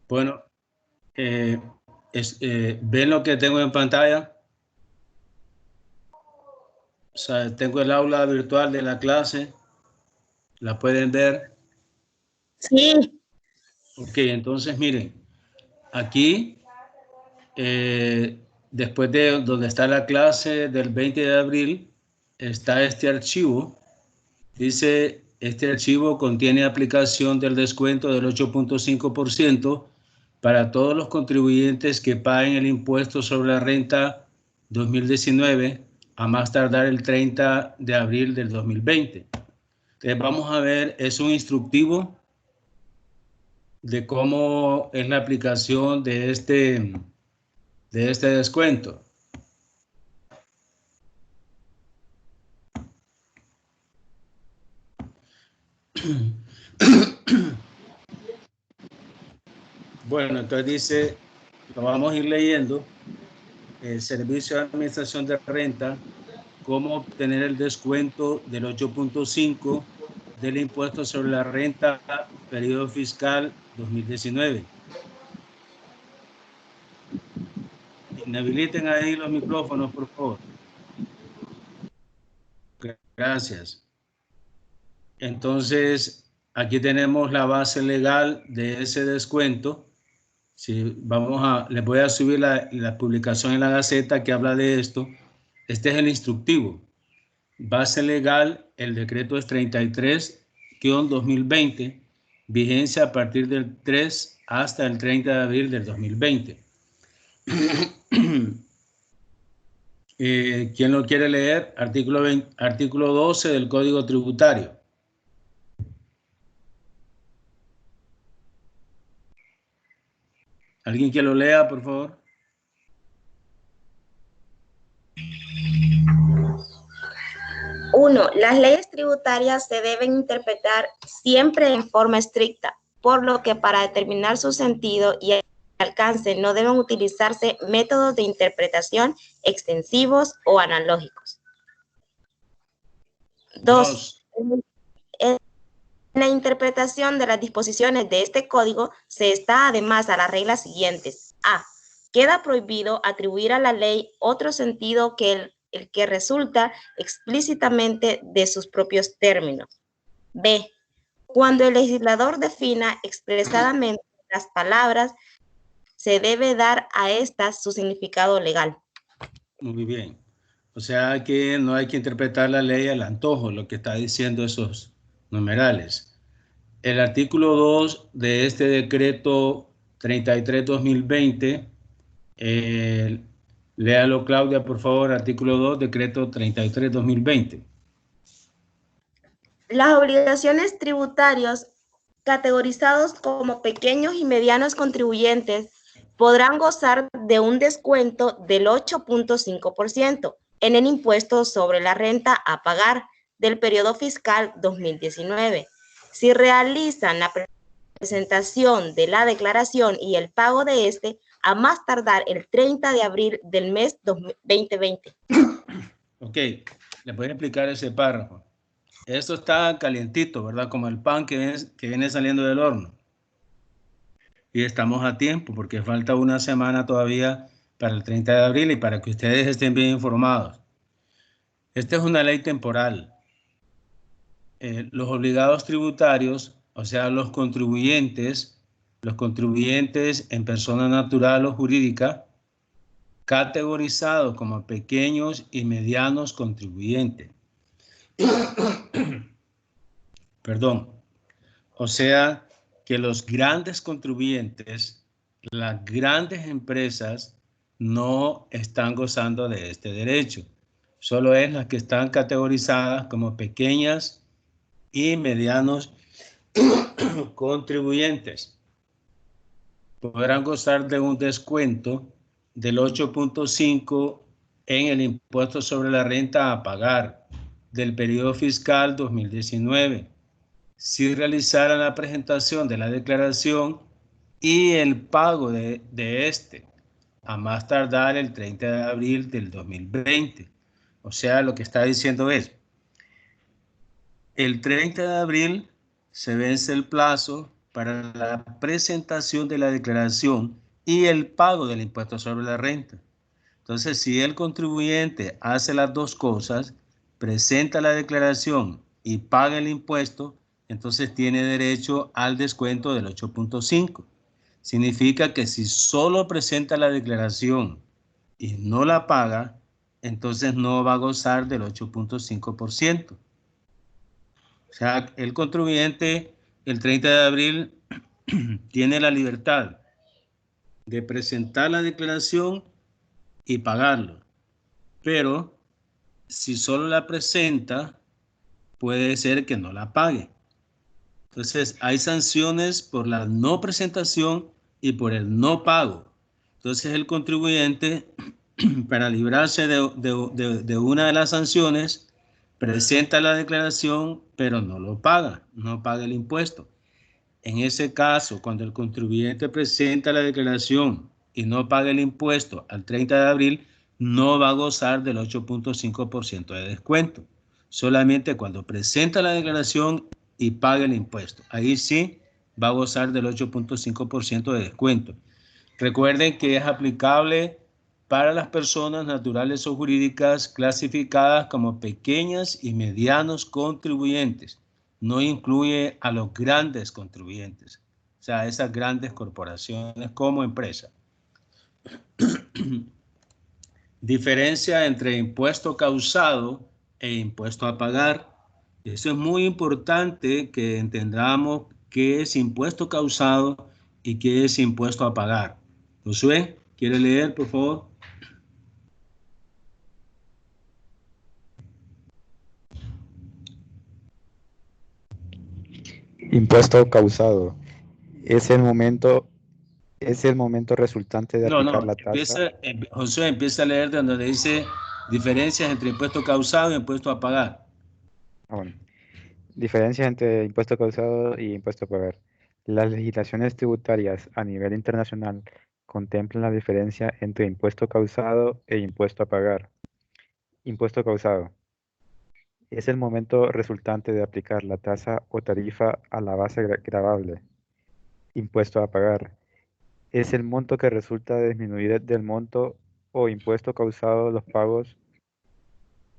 Bueno, ¿ven lo que tengo en pantalla? O sea, tengo el aula virtual de la clase. ¿La pueden ver? Sí. Ok, entonces miren, aquí, después de donde está la clase del 20 de abril, está este archivo. Dice, este archivo contiene aplicación del descuento del 8.5% para todos los contribuyentes que paguen el impuesto sobre la renta 2019 a más tardar el 30 de abril del 2020. Entonces vamos a ver, es un instructivo de cómo es la aplicación de este descuento. Bueno, entonces dice, lo vamos a ir leyendo, el Servicio de Administración de Renta, cómo obtener el descuento del 8.5% del impuesto sobre la renta periodo fiscal 2019. Inhabiliten ahí los micrófonos, por favor. Gracias. Entonces, aquí tenemos la base legal de ese descuento. Si les voy a subir la publicación en la Gaceta que habla de esto. Este es el instructivo. Base legal, el decreto es 33-2020, vigencia a partir del 3 hasta el 30 de abril del 2020. ¿Quién lo quiere leer? Artículo 12 del Código Tributario. ¿Alguien que lo lea, por favor? Uno, las leyes tributarias se deben interpretar siempre en forma estricta, por lo que para determinar su sentido y alcance no deben utilizarse métodos de interpretación extensivos o analógicos. Dos, en la interpretación de las disposiciones de este código se está además a las reglas siguientes. A. Queda prohibido atribuir a la ley otro sentido que el que resulta explícitamente de sus propios términos. B. Cuando el legislador defina expresadamente las palabras, se debe dar a estas su significado legal. Muy bien. O sea que no hay que interpretar la ley al antojo, lo que está diciendo esos numerales. El artículo 2 de este decreto 33-2020, léalo Claudia, por favor, artículo 2, decreto 33-2020. Las obligaciones tributarias categorizados como pequeños y medianos contribuyentes podrán gozar de un descuento del 8.5% en el impuesto sobre la renta a pagar del periodo fiscal 2019. Si realizan la presentación de la declaración y el pago de este a más tardar el 30 de abril del mes 2020. Ok, les voy a explicar ese párrafo. Esto está calientito, ¿verdad? Como el pan que viene saliendo del horno. Y estamos a tiempo porque falta una semana todavía para el 30 de abril y para que ustedes estén bien informados. Esta es una ley temporal. Los obligados tributarios, o sea, los contribuyentes en persona natural o jurídica, categorizados como pequeños y medianos contribuyentes. Perdón. O sea, que los grandes contribuyentes, las grandes empresas, no están gozando de este derecho. Solo es las que están categorizadas como pequeñas y medianos contribuyentes. Podrán gozar de un descuento del 8.5% en el impuesto sobre la renta a pagar del periodo fiscal 2019. Si realizaran la presentación de la declaración y el pago de este a más tardar el 30 de abril del 2020. O sea, lo que está diciendo es, el 30 de abril se vence el plazo para la presentación de la declaración y el pago del impuesto sobre la renta. Entonces, si el contribuyente hace las dos cosas, presenta la declaración y paga el impuesto, entonces tiene derecho al descuento del 8.5. Significa que si solo presenta la declaración y no la paga, entonces no va a gozar del 8.5%. O sea, el contribuyente el 30 de abril tiene la libertad de presentar la declaración y pagarlo. Pero si solo la presenta, puede ser que no la pague. Entonces, hay sanciones por la no presentación y por el no pago. Entonces, el contribuyente, para librarse de una de las sanciones, presenta la declaración, pero no lo paga, no paga el impuesto. En ese caso, cuando el contribuyente presenta la declaración y no paga el impuesto al 30 de abril, no va a gozar del 8.5% de descuento. Solamente cuando presenta la declaración y paga el impuesto. Ahí sí va a gozar del 8.5% de descuento. Recuerden que es aplicable para las personas naturales o jurídicas clasificadas como pequeñas y medianos contribuyentes. No incluye a los grandes contribuyentes, o sea, esas grandes corporaciones como empresa. Diferencia entre impuesto causado e impuesto a pagar. Eso es muy importante que entendamos qué es impuesto causado y qué es impuesto a pagar. Josué, ¿quiere leer, por favor? Impuesto causado. Es el momento resultante de aplicar la tasa. Josué, empieza a leer de donde dice diferencias entre impuesto causado y impuesto a pagar. Bueno, diferencias entre impuesto causado y impuesto a pagar. Las legislaciones tributarias a nivel internacional contemplan la diferencia entre impuesto causado e impuesto a pagar. Impuesto causado. Es el momento resultante de aplicar la tasa o tarifa a la base gravable. Impuesto a pagar. Es el monto que resulta de disminuir del monto o impuesto causado los pagos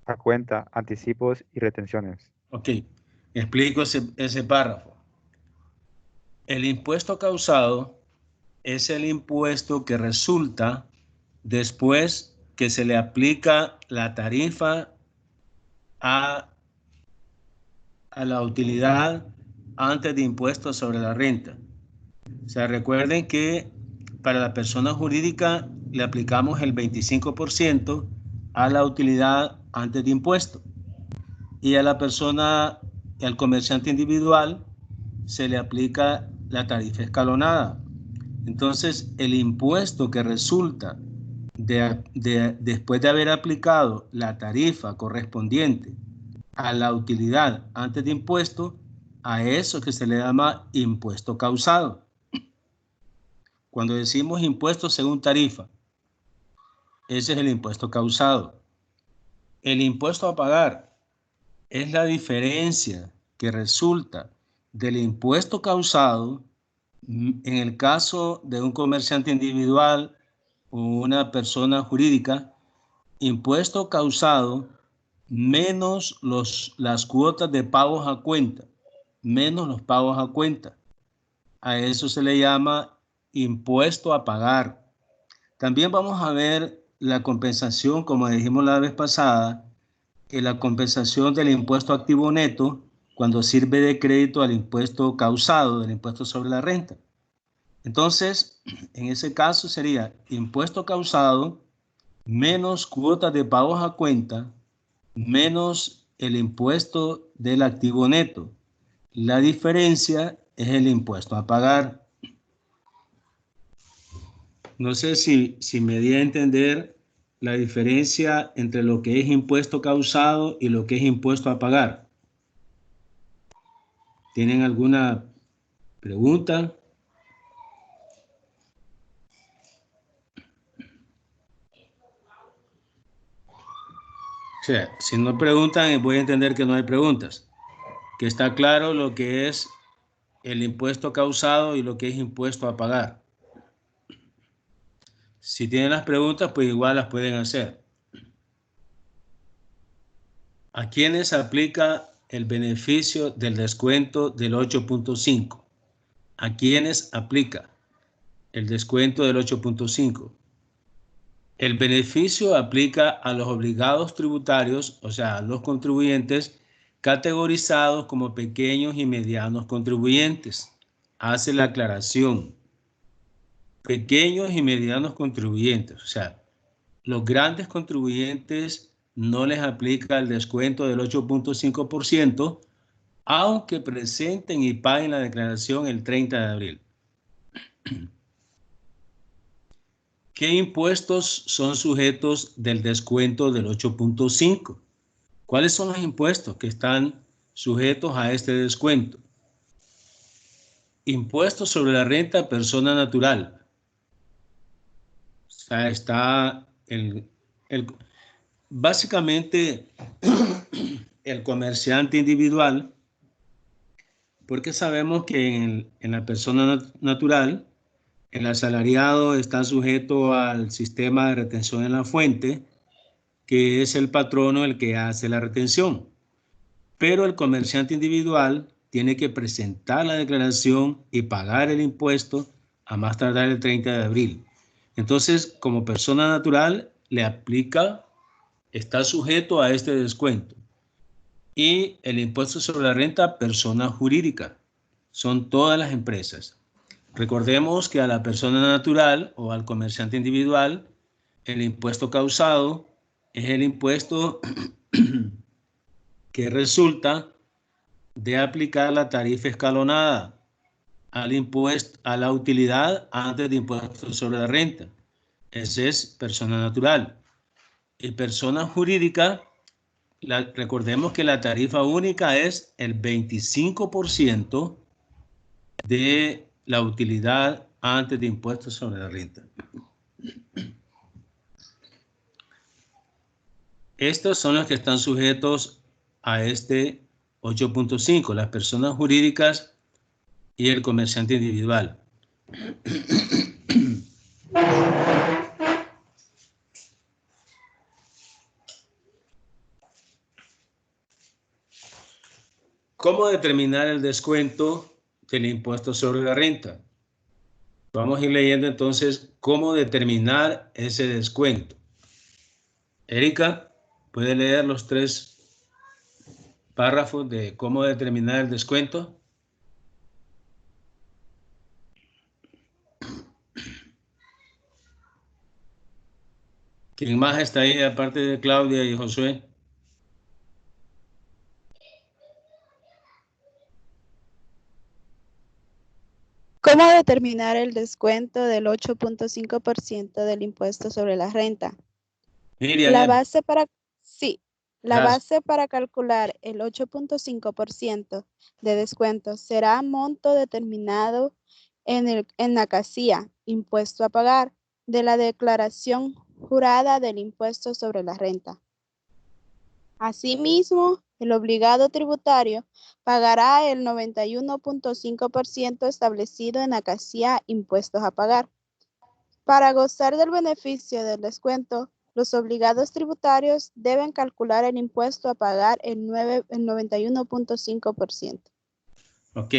a cuenta, anticipos y retenciones. Ok, explico ese párrafo. El impuesto causado es el impuesto que resulta después que se le aplica la tarifa a la utilidad antes de impuestos sobre la renta. O sea, recuerden que para la persona jurídica le aplicamos el 25% a la utilidad antes de impuesto. Y a la persona, al comerciante individual, se le aplica la tarifa escalonada. Entonces, el impuesto que resulta después de haber aplicado la tarifa correspondiente a la utilidad antes de impuesto, a eso que se le llama impuesto causado. Cuando decimos impuesto según tarifa, ese es el impuesto causado. El impuesto a pagar es la diferencia que resulta del impuesto causado en el caso de un comerciante individual o una persona jurídica, impuesto causado menos las cuotas de pagos a cuenta, menos los pagos a cuenta. A eso se le llama impuesto a pagar. También vamos a ver la compensación, como dijimos la vez pasada, la compensación del impuesto activo neto cuando sirve de crédito al impuesto causado, del impuesto sobre la renta. Entonces, en ese caso sería impuesto causado menos cuotas de pagos a cuenta menos el impuesto del activo neto. La diferencia es el impuesto a pagar. No sé si me di a entender la diferencia entre lo que es impuesto causado y lo que es impuesto a pagar. ¿Tienen alguna pregunta? O sea, si no preguntan, voy a entender que no hay preguntas. Que está claro lo que es el impuesto causado y lo que es impuesto a pagar. Si tienen las preguntas, pues igual las pueden hacer. ¿A quiénes aplica el beneficio del descuento del 8.5? ¿A quiénes aplica el descuento del 8.5? El beneficio aplica a los obligados tributarios, o sea, a los contribuyentes categorizados como pequeños y medianos contribuyentes. Hace la aclaración. Pequeños y medianos contribuyentes, o sea, los grandes contribuyentes no les aplica el descuento del 8.5%, aunque presenten y paguen la declaración el 30 de abril. ¿Qué impuestos son sujetos del descuento del 8.5? ¿Cuáles son los impuestos que están sujetos a este descuento? Impuestos sobre la renta persona natural. O sea, está básicamente el comerciante individual, porque sabemos que en la persona natural, el asalariado está sujeto al sistema de retención en la fuente, que es el patrono el que hace la retención. Pero el comerciante individual tiene que presentar la declaración y pagar el impuesto a más tardar el 30 de abril. Entonces, como persona natural, le aplica, está sujeto a este descuento. Y el impuesto sobre la renta, persona jurídica. Son todas las empresas. Recordemos que a la persona natural o al comerciante individual, el impuesto causado es el impuesto que resulta de aplicar la tarifa escalonada al impuesto, a la utilidad antes de impuesto sobre la renta. Ese es persona natural. Y persona jurídica, recordemos que la tarifa única es el 25% de la utilidad antes de impuestos sobre la renta. Estos son los que están sujetos a este 8.5, las personas jurídicas y el comerciante individual. ¿Cómo determinar el descuento del impuesto sobre la renta? Vamos a ir leyendo entonces cómo determinar ese descuento. Erika, ¿puede leer los 3 párrafos de cómo determinar el descuento? ¿Quién más está ahí aparte de Claudia y Josué? ¿Cómo determinar el descuento del 8.5% del impuesto sobre la renta? Miriam, La base para calcular el 8.5% de descuento será monto determinado en la casilla impuesto a pagar de la declaración jurada del impuesto sobre la renta. Asimismo, el obligado tributario pagará el 91.5% establecido en la casilla impuestos a pagar. Para gozar del beneficio del descuento, los obligados tributarios deben calcular el impuesto a pagar el 91.5%. Ok,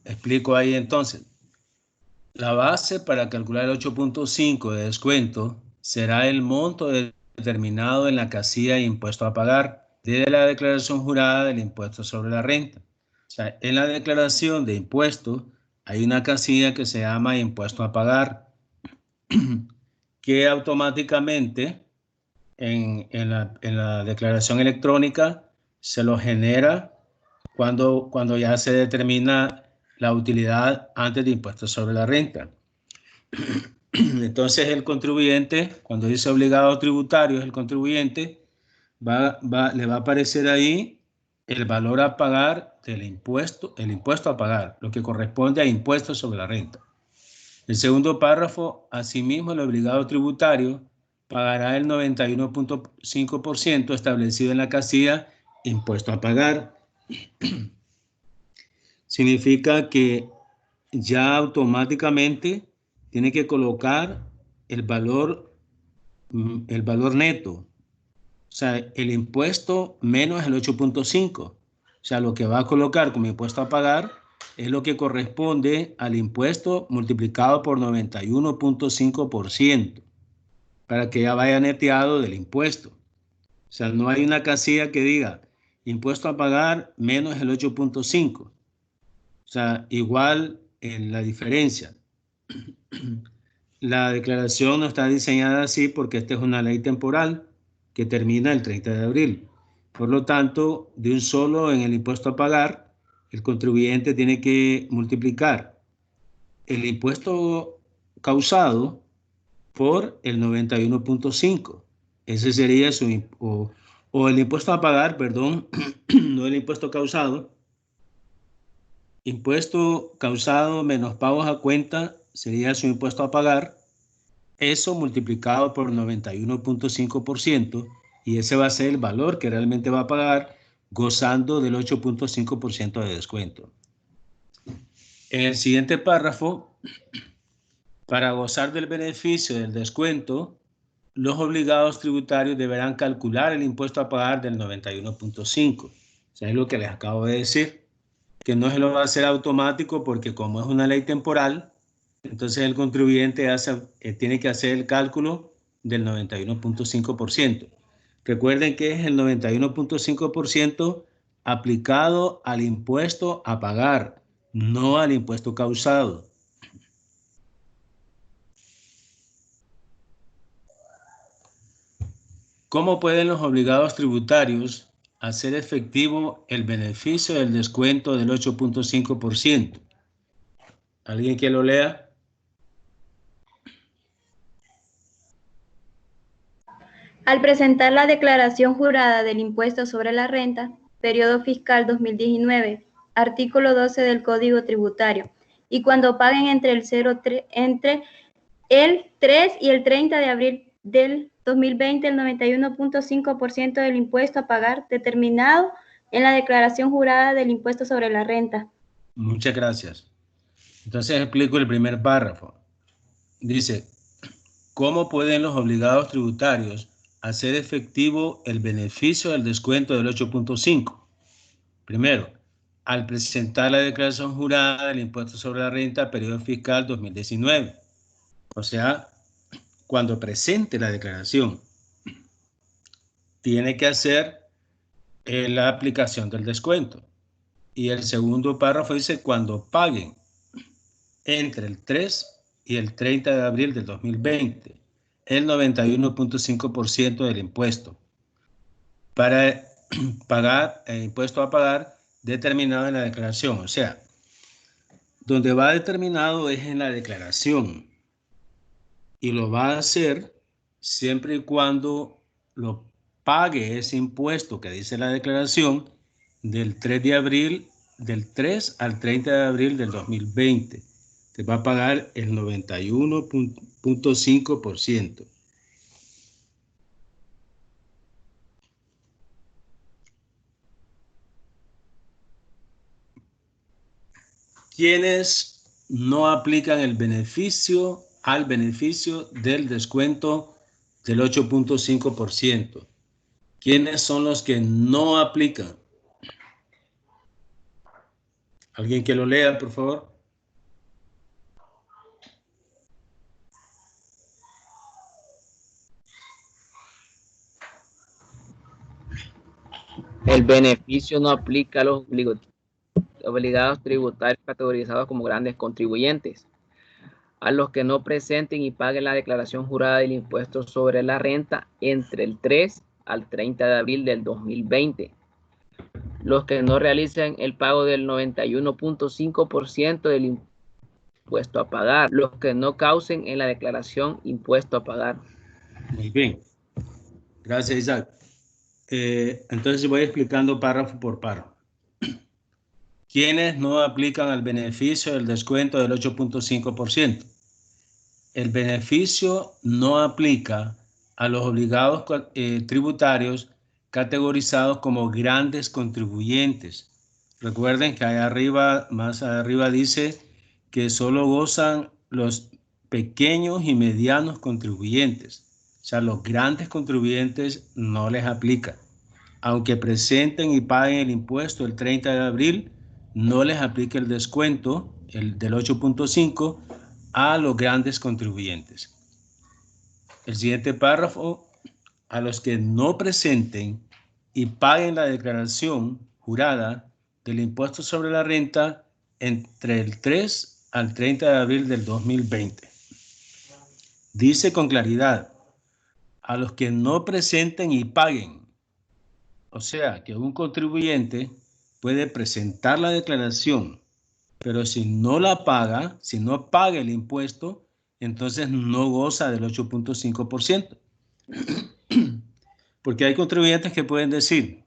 explico ahí entonces. La base para calcular el 8.5 de descuento será el monto determinado en la casilla de impuesto a pagar de la declaración jurada del impuesto sobre la renta. O sea, en la declaración de impuesto hay una casilla que se llama impuesto a pagar, que automáticamente en la declaración electrónica se lo genera cuando ya se determina la utilidad antes de impuestos sobre la renta. Entonces el contribuyente, cuando dice obligado tributario, el contribuyente le va a aparecer ahí el valor a pagar del impuesto, el impuesto a pagar, lo que corresponde a impuestos sobre la renta. El segundo párrafo, asimismo el obligado tributario pagará el 91.5% establecido en la casilla impuesto a pagar. significa que ya automáticamente tiene que colocar el valor neto. O sea, el impuesto menos el 8.5. O sea, lo que va a colocar como impuesto a pagar es lo que corresponde al impuesto multiplicado por 91.5% para que ya vaya neteado del impuesto. O sea, no hay una casilla que diga impuesto a pagar menos el 8.5. O sea, igual en la diferencia. La declaración no está diseñada así porque esta es una ley temporal que termina el 30 de abril. Por lo tanto, de un solo en el impuesto a pagar, el contribuyente tiene que multiplicar el impuesto causado por el 91.5. Ese sería o el impuesto a pagar, perdón, no el impuesto causado. Impuesto causado menos pagos a cuenta sería su impuesto a pagar. Eso multiplicado por 91.5% y ese va a ser el valor que realmente va a pagar gozando del 8.5% de descuento. En el siguiente párrafo, para gozar del beneficio del descuento, los obligados tributarios deberán calcular el impuesto a pagar del 91.5. O sea, es lo que les acabo de decir, que no se lo va a hacer automático porque como es una ley temporal, entonces el contribuyente tiene que hacer el cálculo del 91.5%. Recuerden que es el 91.5% aplicado al impuesto a pagar, no al impuesto causado. ¿Cómo pueden los obligados tributarios hacer efectivo el beneficio del descuento del 8.5%? ¿Alguien que lo lea? Al presentar la declaración jurada del impuesto sobre la renta, periodo fiscal 2019, artículo 12 del Código Tributario, y cuando paguen entre el 3 y el 30 de abril del 2020 el 91.5% del impuesto a pagar determinado en la declaración jurada del impuesto sobre la renta. Muchas gracias. Entonces explico el primer párrafo. Dice, ¿cómo pueden los obligados tributarios hacer efectivo el beneficio del descuento del 8.5? Primero, al presentar la declaración jurada del impuesto sobre la renta periodo fiscal 2019. O sea, cuando presente la declaración, tiene que hacer la aplicación del descuento. Y el segundo párrafo dice, cuando paguen entre el 3 y el 30 de abril del 2020, el 91.5% del impuesto para pagar el impuesto a pagar determinado en la declaración. O sea, donde va determinado es en la declaración y lo va a hacer siempre y cuando lo pague ese impuesto que dice la declaración del 3 al 30 de abril del 2020. Te va a pagar el 91.5%. ¿Quiénes no aplican el beneficio del descuento del 8.5%? ¿Quiénes son los que no aplican? ¿Alguien que lo lea, por favor? El beneficio no aplica a los obligados tributarios categorizados como grandes contribuyentes, a los que no presenten y paguen la declaración jurada del impuesto sobre la renta entre el 3 al 30 de abril del 2020, los que no realicen el pago del 91.5% del impuesto a pagar, los que no causen en la declaración impuesto a pagar. Muy bien. Gracias, Isaac. Entonces voy explicando párrafo por párrafo. ¿Quiénes no aplican al beneficio del descuento del 8.5%? El beneficio no aplica a los obligados tributarios categorizados como grandes contribuyentes. Recuerden que allá arriba, más arriba dice que solo gozan los pequeños y medianos contribuyentes. O sea, los grandes contribuyentes no les aplica. Aunque presenten y paguen el impuesto el 30 de abril, no les aplica el descuento, el del 8.5, a los grandes contribuyentes. El siguiente párrafo, a los que no presenten y paguen la declaración jurada del impuesto sobre la renta entre el 3 al 30 de abril del 2020. Dice con claridad, a los que no presenten y paguen. O sea, que un contribuyente puede presentar la declaración, pero si no la paga, si no paga el impuesto, entonces no goza del 8.5%. Porque hay contribuyentes que pueden decir,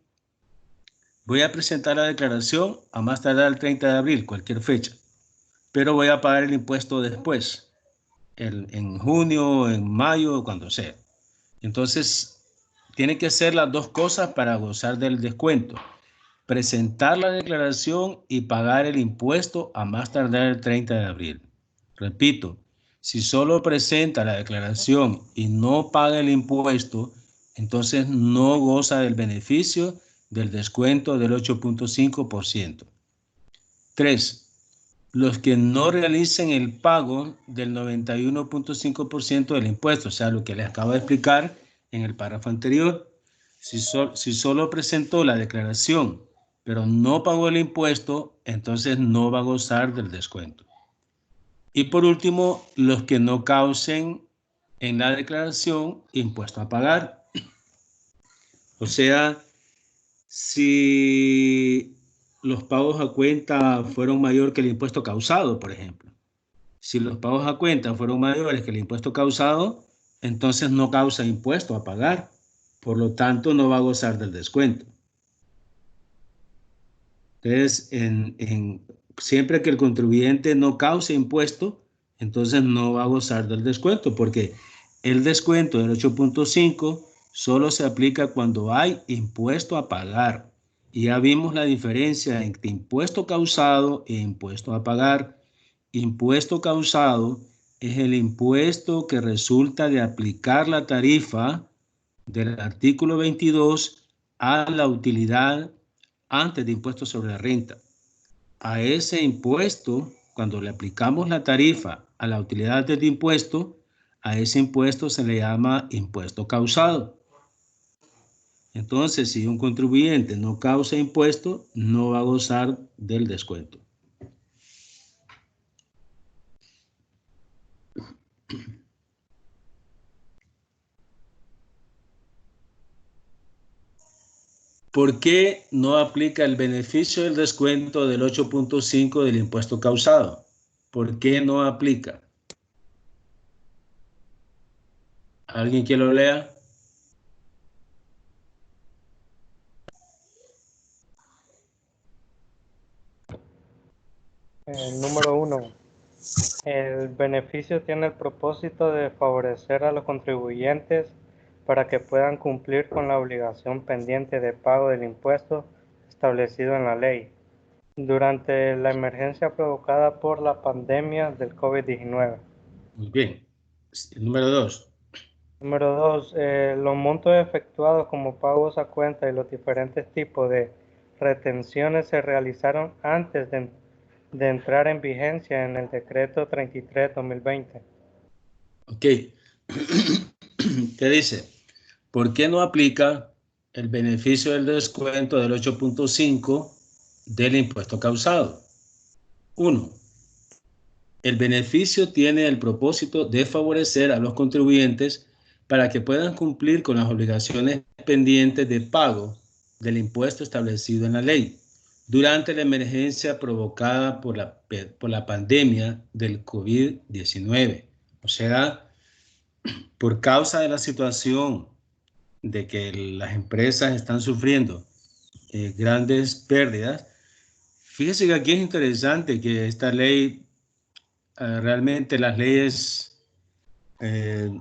voy a presentar la declaración a más tardar el 30 de abril, cualquier fecha, pero voy a pagar el impuesto después, en junio, en mayo, cuando sea. Entonces, tiene que hacer las dos cosas para gozar del descuento. Presentar la declaración y pagar el impuesto a más tardar el 30 de abril. Repito, si solo presenta la declaración y no paga el impuesto, entonces no goza del beneficio del descuento del 8.5%. 3. Los que no realicen el pago del 91.5% del impuesto, o sea, lo que les acabo de explicar en el párrafo anterior. Si solo presentó la declaración, pero no pagó el impuesto, entonces no va a gozar del descuento. Y por último, los que no causen en la declaración impuesto a pagar. O sea, si los pagos a cuenta fueron mayor que el impuesto causado, por ejemplo. Si los pagos a cuenta fueron mayores que el impuesto causado, entonces no causa impuesto a pagar. Por lo tanto, no va a gozar del descuento. Entonces, siempre que el contribuyente no cause impuesto, entonces no va a gozar del descuento, porque el descuento del 8.5 solo se aplica cuando hay impuesto a pagar. Y ya vimos la diferencia entre impuesto causado e impuesto a pagar. Impuesto causado es el impuesto que resulta de aplicar la tarifa del artículo 22 a la utilidad antes de impuesto sobre la renta. A ese impuesto, cuando le aplicamos la tarifa a la utilidad antes de impuesto, a ese impuesto se le llama impuesto causado. Entonces, si un contribuyente no causa impuesto, no va a gozar del descuento. ¿Por qué no aplica el beneficio del descuento del 8.5 del impuesto causado? ¿Por qué no aplica? ¿Alguien que lo lea? Número 1. El beneficio tiene el propósito de favorecer a los contribuyentes para que puedan cumplir con la obligación pendiente de pago del impuesto establecido en la ley durante la emergencia provocada por la pandemia del COVID-19. Muy bien. Número 2. Número 2. Los montos efectuados como pagos a cuenta y los diferentes tipos de retenciones se realizaron antes de entrar en vigencia en el decreto 33/2020. Ok. ¿Qué dice? ¿Por qué no aplica el beneficio del descuento del 8.5 del impuesto causado? 1. El beneficio tiene el propósito de favorecer a los contribuyentes para que puedan cumplir con las obligaciones pendientes de pago del impuesto establecido en la ley durante la emergencia provocada por la pandemia del COVID-19. O sea, por causa de la situación de que las empresas están sufriendo grandes pérdidas. Fíjese que aquí es interesante que esta ley, realmente las leyes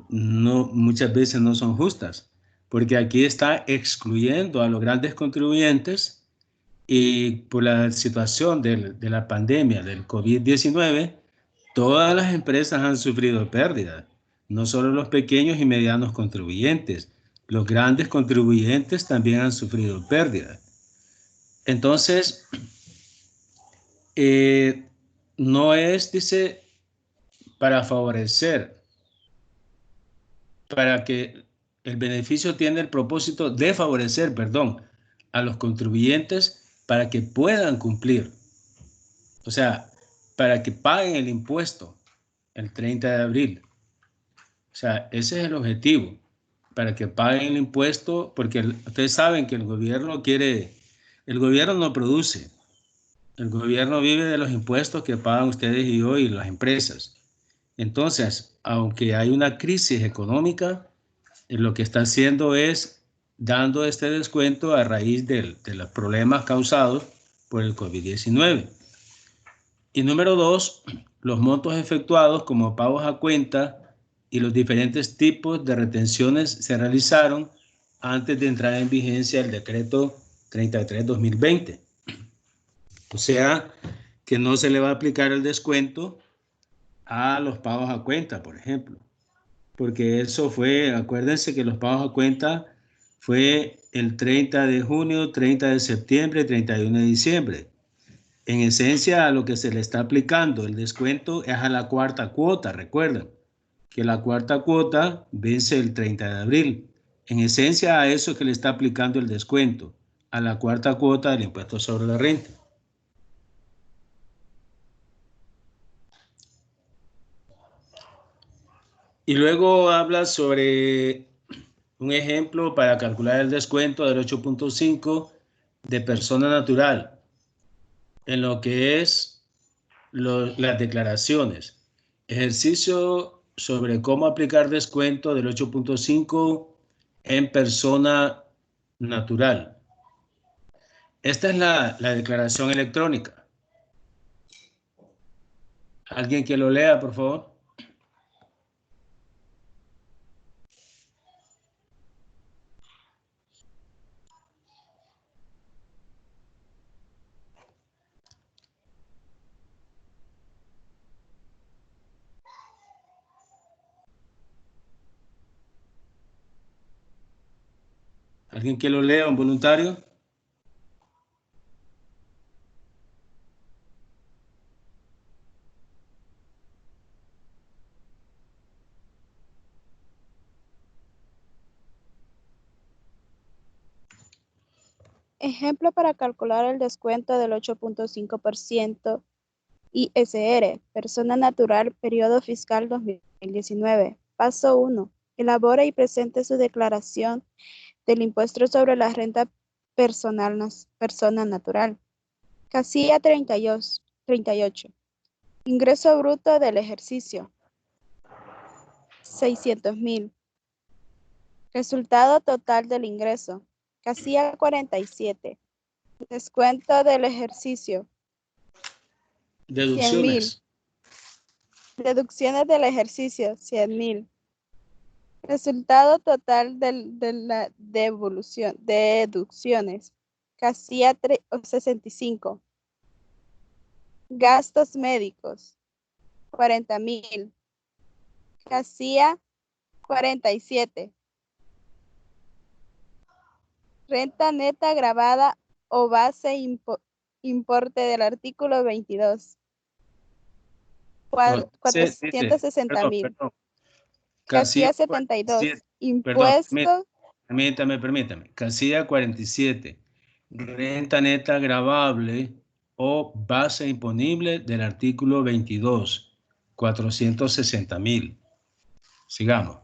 muchas veces no son justas, porque aquí está excluyendo a los grandes contribuyentes Y por la situación de la pandemia del COVID-19, todas las empresas han sufrido pérdidas, no solo los pequeños y medianos contribuyentes, los grandes contribuyentes también han sufrido pérdidas. Entonces, no es, dice, para favorecer, para que el beneficio tiene el propósito de favorecer, perdón, a los contribuyentes para que puedan cumplir. O sea, para que paguen el impuesto el 30 de abril. O sea, ese es el objetivo, para que paguen el impuesto, porque ustedes saben que el gobierno no produce, el gobierno vive de los impuestos que pagan ustedes y yo y las empresas. Entonces, aunque hay una crisis económica, lo que está haciendo es dando este descuento a raíz de los problemas causados por el COVID-19. Y número 2, los montos efectuados como pagos a cuenta y los diferentes tipos de retenciones se realizaron antes de entrar en vigencia el decreto 33/2020. O sea, que no se le va a aplicar el descuento a los pagos a cuenta, por ejemplo. Porque eso fue, acuérdense que los pagos a cuenta fue el 30 de junio, 30 de septiembre, 31 de diciembre. En esencia, a lo que se le está aplicando el descuento es a la cuarta cuota. Recuerden que la cuarta cuota vence el 30 de abril. En esencia, a eso que le está aplicando el descuento, a la cuarta cuota del impuesto sobre la renta. Y luego habla sobre un ejemplo para calcular el descuento del 8.5 de persona natural en lo que es las declaraciones. Ejercicio sobre cómo aplicar descuento del 8.5 en persona natural. Esta es la declaración electrónica. ¿Alguien que lo lea, por favor? ¿Alguien que lo lea, un voluntario? Ejemplo para calcular el descuento del 8.5% ISR, persona natural, periodo fiscal 2019. Paso 1. Elabora y presente su declaración del impuesto sobre la renta persona natural. Casilla 38. Ingreso bruto del ejercicio. 600,000. Resultado total del ingreso. Casilla 47. Descuento del ejercicio. Deducciones. 100,000. Deducciones del ejercicio. 100,000. Resultado total de la deducciones. Casilla 65. Gastos médicos. 40,000. Casilla 47. Renta neta grabada o base importe del artículo 22. 460,000. Casilla 72. Impuesto. Permítame. Casilla 47. Renta neta gravable o base imponible del artículo 22. 460,000. Sigamos.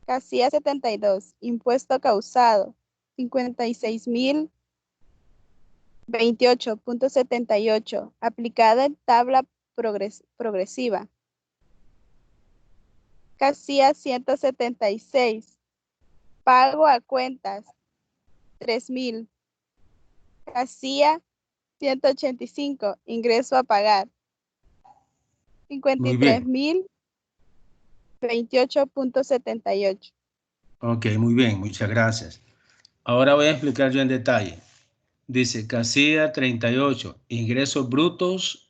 Casilla 72. Impuesto causado. 56,028.78. Aplicada en tabla progresiva. Casilla 176. Pago a cuentas. 3,000. Casilla 185. Ingreso a pagar. 53,028.78. Ok, muy bien, muchas gracias. Ahora voy a explicar yo en detalle. Dice casilla 38, ingresos brutos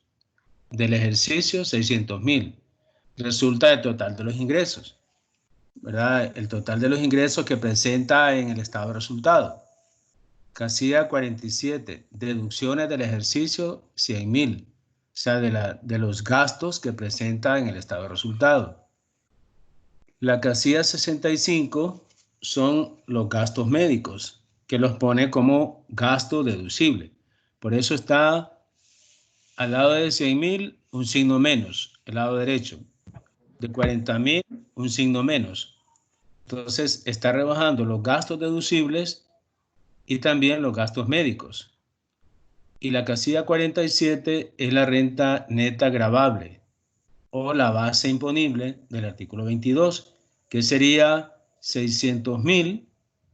del ejercicio 600,000. Resulta el total de los ingresos, ¿verdad? El total de los ingresos que presenta en el estado de resultado. Casilla 47, deducciones del ejercicio 100,000. O sea, de los gastos que presenta en el estado de resultado. La casilla 65 son los gastos médicos, que los pone como gasto deducible. Por eso está al lado de 100,000 un signo menos, el lado derecho. De 40,000 un signo menos. Entonces está rebajando los gastos deducibles y también los gastos médicos. Y la casilla 47 es la renta neta gravable o la base imponible del artículo 22, que sería 600,000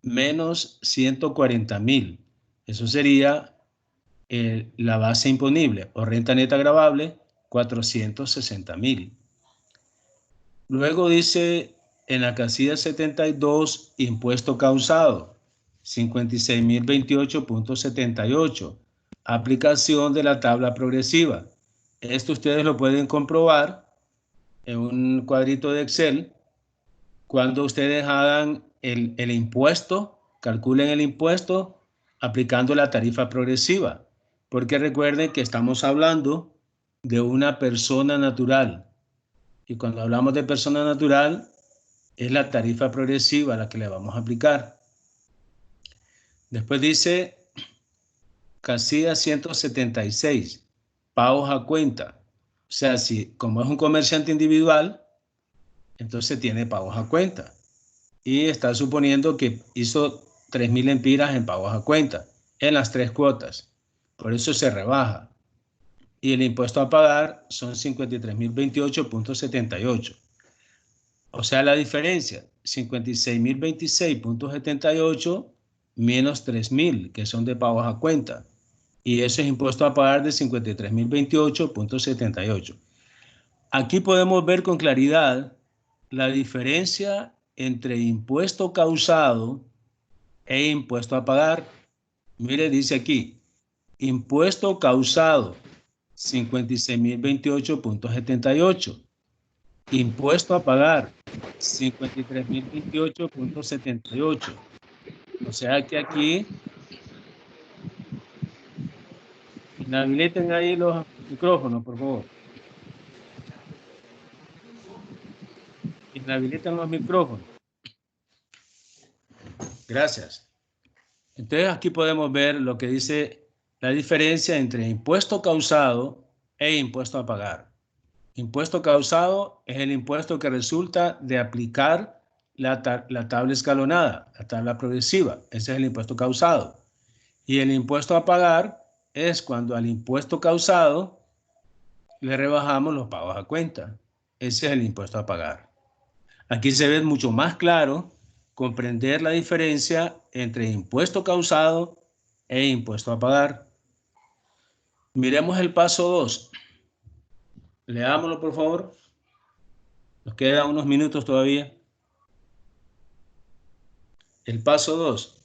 menos 140,000. Eso sería la base imponible o renta neta gravable, 460,000. Luego dice en la casilla 72, impuesto causado, 56,028.78. Aplicación de la tabla progresiva. Esto ustedes lo pueden comprobar en un cuadrito de Excel. Cuando ustedes hagan el impuesto, calculen el impuesto aplicando la tarifa progresiva. Porque recuerden que estamos hablando de una persona natural. Y cuando hablamos de persona natural, es la tarifa progresiva la que le vamos a aplicar. Después dice casilla 176, pagos a cuenta. O sea, si como es un comerciante individual, entonces tiene pagos a cuenta. Y está suponiendo que hizo 3,000 lempiras en pagos a cuenta, en las 3 cuotas. Por eso se rebaja. Y el impuesto a pagar son 53,028.78. O sea, la diferencia, 56,026.78 menos 3,000, que son de pagos a cuenta. Y eso es impuesto a pagar de 53,028.78. Aquí podemos ver con claridad la diferencia entre impuesto causado e impuesto a pagar. Mire, dice aquí, impuesto causado, 56,028.78. Impuesto a pagar, 53,028.78. O sea que aquí inhabiliten ahí los micrófonos, por favor. Inhabiliten los micrófonos. Gracias. Entonces aquí podemos ver lo que dice la diferencia entre impuesto causado e impuesto a pagar. Impuesto causado es el impuesto que resulta de aplicar la tabla escalonada, la tabla progresiva. Ese es el impuesto causado. Y el impuesto a pagar es cuando al impuesto causado le rebajamos los pagos a cuenta. Ese es el impuesto a pagar. Aquí se ve mucho más claro comprender la diferencia entre impuesto causado e impuesto a pagar. Miremos el paso 2. Leámoslo, por favor. Nos quedan unos minutos todavía. El paso 2.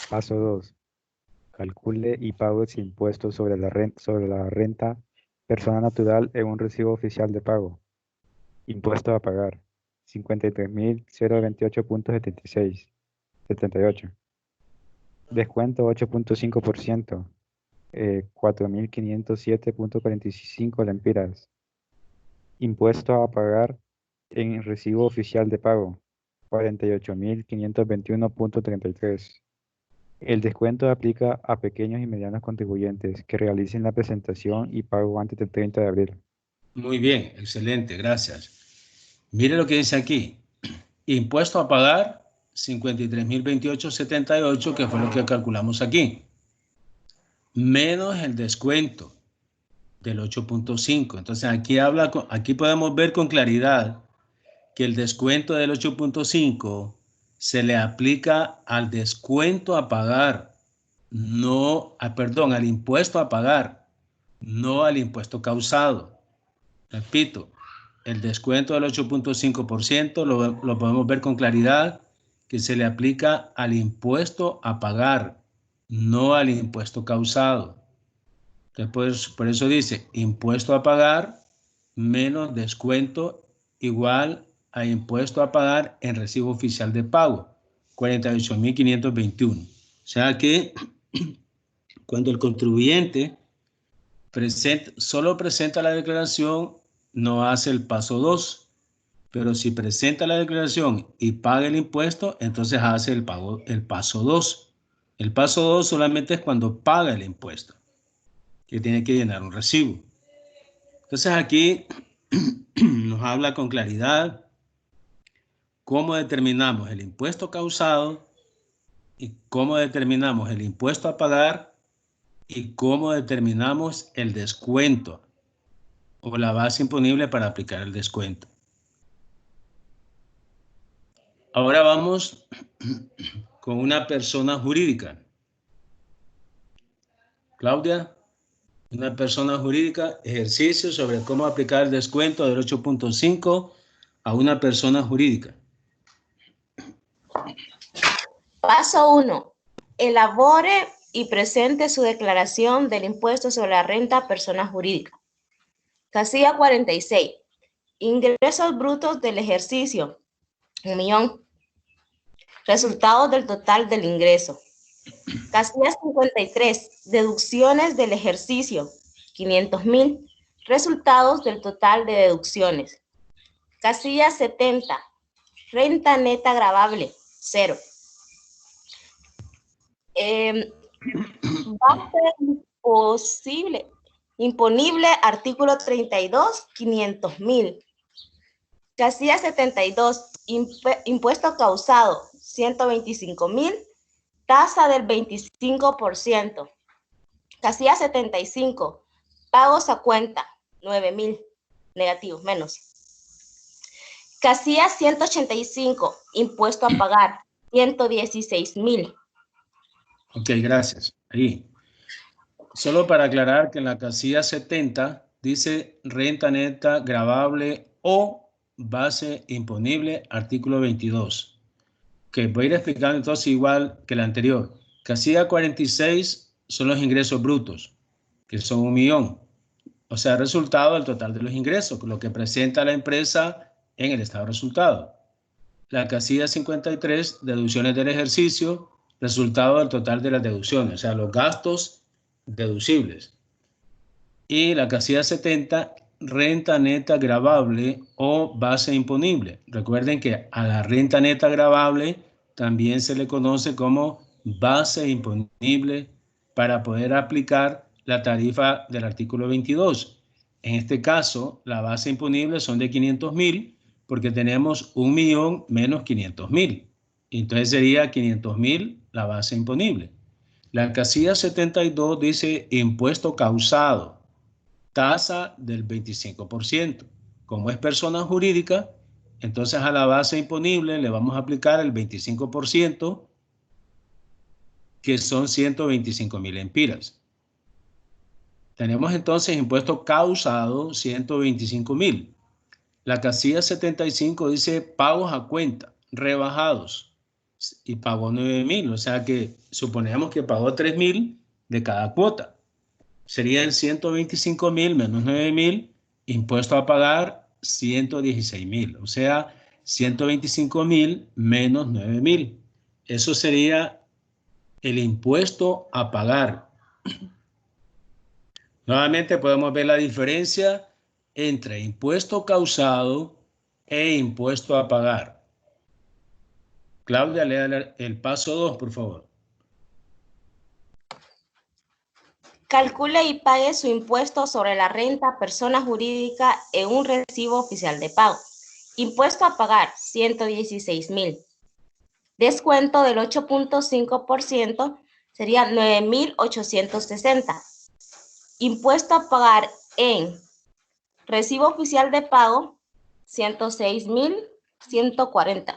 Paso 2. Calcule y pague los impuestos sobre la renta persona natural en un recibo oficial de pago. Impuesto a pagar, 53,028.78. Descuento 8.5%, 4,507.45 lempiras. Impuesto a pagar en recibo oficial de pago, 48,521.33. El descuento aplica a pequeños y medianos contribuyentes que realicen la presentación y pago antes del 30 de abril. Muy bien, excelente, gracias. Mire lo que dice aquí. Impuesto a pagar, 53,028.78, que fue lo que calculamos aquí. Menos el descuento del 8.5. Entonces aquí podemos ver con claridad que el descuento del 8.5 se le aplica al descuento a pagar, al impuesto a pagar, no al impuesto causado. Repito, el descuento del 8.5% lo podemos ver con claridad que se le aplica al impuesto a pagar, no al impuesto causado. Entonces, por eso dice impuesto a pagar menos descuento igual a impuesto a pagar en recibo oficial de pago, 48.521. O sea que cuando el contribuyente solo presenta la declaración, no hace el paso 2, pero si presenta la declaración y paga el impuesto, entonces hace el paso 2. El paso 2 solamente es cuando paga el impuesto, que tiene que llenar un recibo. Entonces aquí nos habla con claridad cómo determinamos el impuesto causado y cómo determinamos el impuesto a pagar y cómo determinamos el descuento o la base imponible para aplicar el descuento. Ahora vamos con una persona jurídica. Claudia, una persona jurídica, ejercicio sobre cómo aplicar el descuento del 8.5 a una persona jurídica. Paso 1. Elabore y presente su declaración del impuesto sobre la renta a persona jurídica. Casilla 46. Ingresos brutos del ejercicio, 1.000.000. Resultados del total del ingreso. Casilla 53. Deducciones del ejercicio, 500.000. Resultados del total de deducciones. Casilla 70. Renta neta gravable, 0. Va a ser imponible artículo 32, 500.000. Casilla 72, impuesto causado, 125.000, tasa del 25%. Casilla 75, pagos a cuenta, 9.000, negativos, menos. Casilla 185, impuesto a pagar, 116.000. Ok, gracias. Ahí. Solo para aclarar que en la casilla 70 dice renta neta gravable o base imponible, artículo 22. Que voy a ir explicando entonces igual que la anterior. Casilla 46 son los ingresos brutos, que son 1.000.000. O sea, resultado del total de los ingresos, lo que presenta la empresa en el estado de resultado. La casilla 53, deducciones del ejercicio, resultado del total de las deducciones, o sea, los gastos deducibles. Y la casilla 70, renta neta gravable o base imponible. Recuerden que a la renta neta gravable también se le conoce como base imponible para poder aplicar la tarifa del artículo 22. En este caso, la base imponible son de 500.000 porque tenemos 1.000.000 menos 500.000. Entonces sería 500.000 la base imponible. La casilla 72 dice impuesto causado, tasa del 25%. Como es persona jurídica, entonces a la base imponible le vamos a aplicar el 25%, que son 125.000 empiras. Tenemos entonces impuesto causado, 125.000. La casilla 75 dice pagos a cuenta, rebajados, y pagó 9.000, o sea que suponemos que pagó 3.000 de cada cuota. Serían 125.000 menos 9.000, impuesto a pagar 116.000, o sea, 125.000 menos 9.000. Eso sería el impuesto a pagar. Nuevamente podemos ver la diferencia entre impuesto causado e impuesto a pagar. Claudia, lea el paso 2, por favor. Calcule y pague su impuesto sobre la renta persona jurídica en un recibo oficial de pago. Impuesto a pagar, 116.000. Descuento del 8.5% sería 9.860. Impuesto a pagar en recibo oficial de pago, 106.140.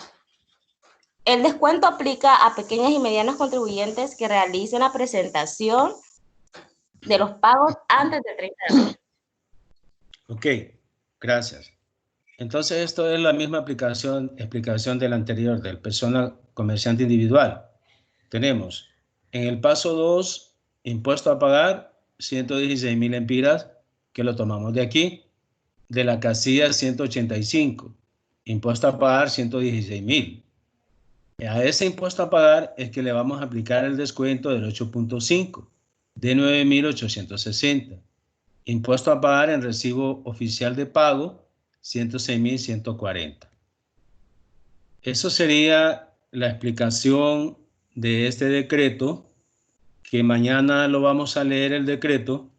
El descuento aplica a pequeños y medianos contribuyentes que realicen la presentación de los pagos antes del 30 de abril. Ok, gracias. Entonces, esto es la misma explicación de la anterior, del persona comerciante individual. Tenemos en el paso 2, impuesto a pagar, 116.000 lempiras, que lo tomamos de aquí, de la casilla 185. Impuesto a pagar, 116.000. A ese impuesto a pagar es que le vamos a aplicar el descuento del 8.5, de 9.860. Impuesto a pagar en recibo oficial de pago, 106.140. Eso sería la explicación de este decreto, que mañana lo vamos a leer el decreto.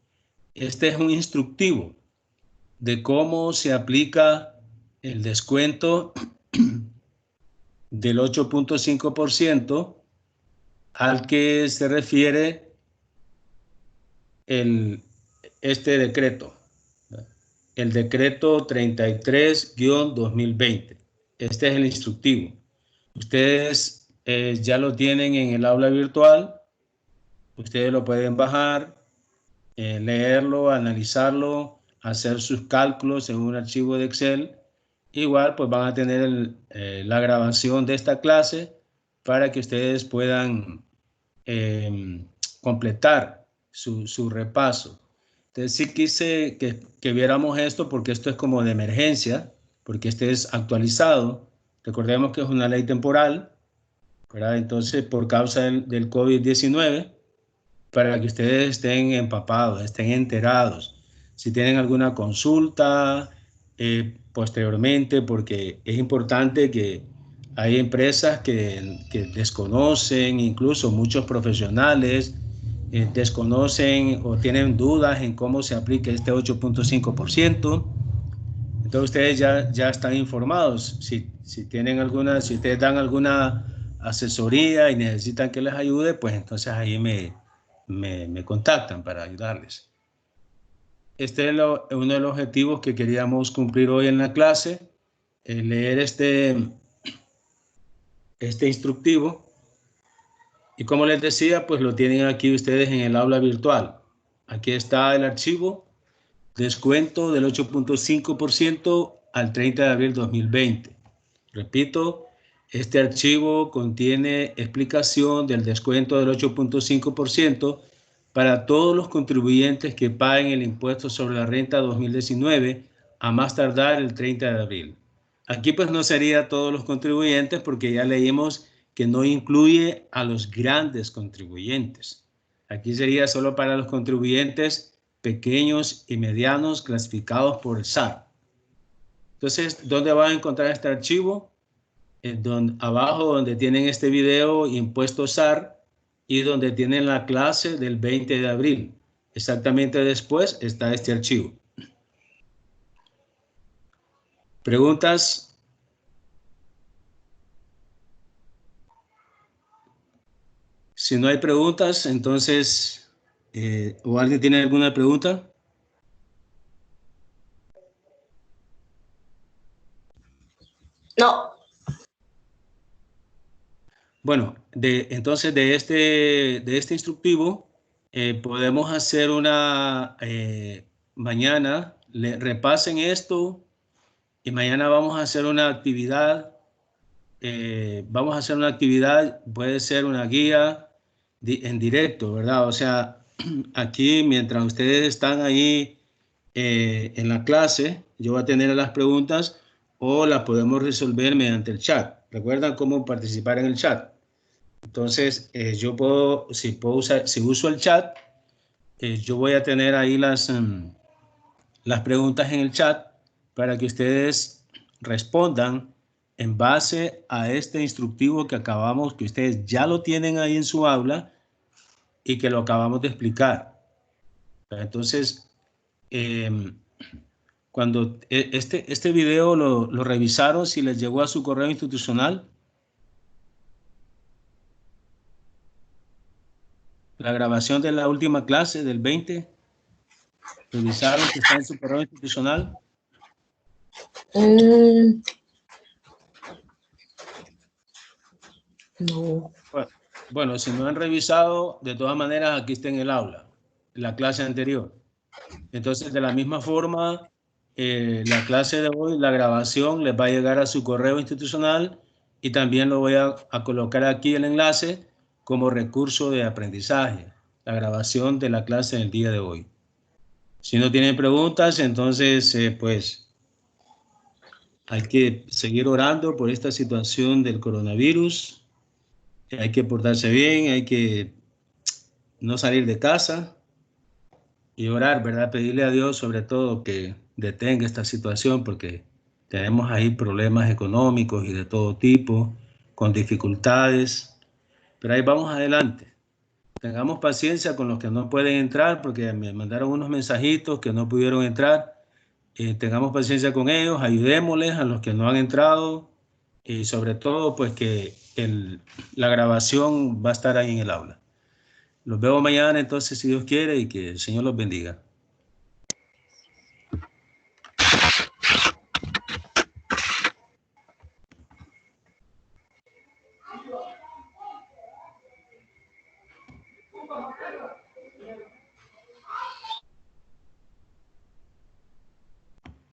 Este es un instructivo de cómo se aplica el descuento del 8.5% al que se refiere este decreto, el decreto 33-2020. Este es el instructivo. Ustedes ya lo tienen en el aula virtual. Ustedes lo pueden bajar, leerlo, analizarlo, hacer sus cálculos en un archivo de Excel. Igual pues van a tener la grabación de esta clase para que ustedes puedan completar su repaso. Entonces sí quise que viéramos esto, porque esto es como de emergencia, porque este es actualizado. Recordemos que es una ley temporal, ¿verdad? Entonces, por causa del COVID-19, para que ustedes estén empapados, estén enterados. Si tienen alguna consulta posteriormente, porque es importante que hay empresas que desconocen, incluso muchos profesionales desconocen o tienen dudas en cómo se aplica este 8.5%. Entonces ustedes ya están informados. Si ustedes dan alguna asesoría y necesitan que les ayude, pues entonces ahí me contactan para ayudarles. Este es uno de los objetivos que queríamos cumplir hoy en la clase, leer este instructivo. Y como les decía, pues lo tienen aquí ustedes en el aula virtual. Aquí está el archivo, descuento del 8.5% al 30 de abril 2020. Repito, este archivo contiene explicación del descuento del 8.5% para todos los contribuyentes que paguen el impuesto sobre la renta 2019 a más tardar el 30 de abril. Aquí pues no sería todos los contribuyentes, porque ya leímos que no incluye a los grandes contribuyentes. Aquí sería solo para los contribuyentes pequeños y medianos clasificados por el SAT. Entonces, ¿dónde van a encontrar este archivo? Abajo donde tienen este video, impuesto SAR, y donde tienen la clase del 20 de abril. Exactamente después está este archivo. ¿Preguntas? Si no hay preguntas, entonces, ¿o alguien tiene alguna pregunta? No. Bueno, entonces de este instructivo podemos hacer mañana, repasen esto, y mañana vamos a hacer una actividad. Puede ser una guía en directo, ¿verdad? O sea, aquí mientras ustedes están ahí en la clase, yo voy a tener las preguntas, o las podemos resolver mediante el chat. ¿Recuerdan cómo participar en el chat? Entonces, si uso el chat, yo voy a tener ahí las preguntas en el chat para que ustedes respondan en base a este instructivo que ustedes ya lo tienen ahí en su aula y que lo acabamos de explicar. Entonces, cuando este video lo revisaron, si les llegó a su correo institucional, la grabación de la última clase del 20, ¿revisaron que está en su correo institucional? No. Bueno, si no han revisado, de todas maneras aquí está en el aula, la clase anterior. Entonces, de la misma forma, la clase de hoy, la grabación les va a llegar a su correo institucional y también lo voy a colocar aquí el enlace como recurso de aprendizaje, la grabación de la clase del día de hoy. Si no tienen preguntas, entonces pues hay que seguir orando por esta situación del coronavirus. Hay que portarse bien, hay que no salir de casa y orar, ¿verdad? Pedirle a Dios sobre todo que detenga esta situación porque tenemos ahí problemas económicos y de todo tipo, con dificultades, pero ahí vamos adelante. Tengamos paciencia con los que no pueden entrar porque me mandaron unos mensajitos que no pudieron entrar. Tengamos paciencia con ellos, ayudémosles a los que no han entrado y sobre todo pues que la grabación va a estar ahí en el aula. Los veo mañana entonces si Dios quiere y que el Señor los bendiga.